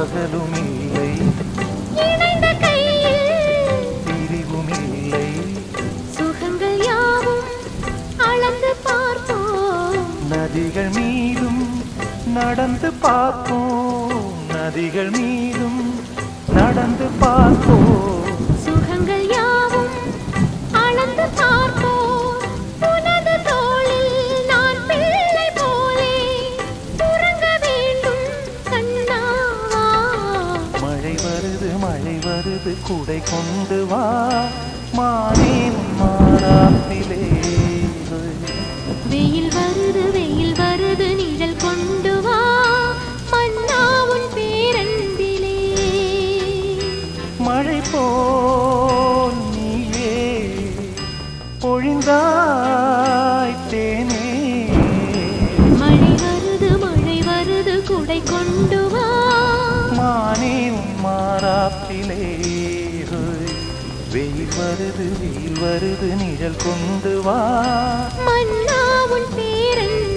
பகலும் இல்லை, இணைந்த கையில் பிரிவும் இல்லை. சுகங்கள் யாவும் அளந்து பார்ப்போம். நதிகள் மீதும் நடந்து பார்ப்போம், நதிகள் மீதும் நடந்து பார்ப்போம். சுகங்கள் யாவும் அளந்து பார்ப்போம். உனது தோளில் நான் பிள்ளை போலே உறங்க வேண்டும் கண்ணாவா. மழை வருது மழை வருது குடை கொண்டு வா, மானே மாறாப்பிலே. வெயில் வருது நிழல் கொண்டு வா, மன்னா உன் பேரன்பிலே. மழை போல் நீயே பொழிந்தாய் தேனே. மழை வருது குடை கொண்டு வா, மானே மாறாப்பிலே. வெயில் வருது நிழல் கொண்டு வா, மன்னா உன் பேரன்பிலே.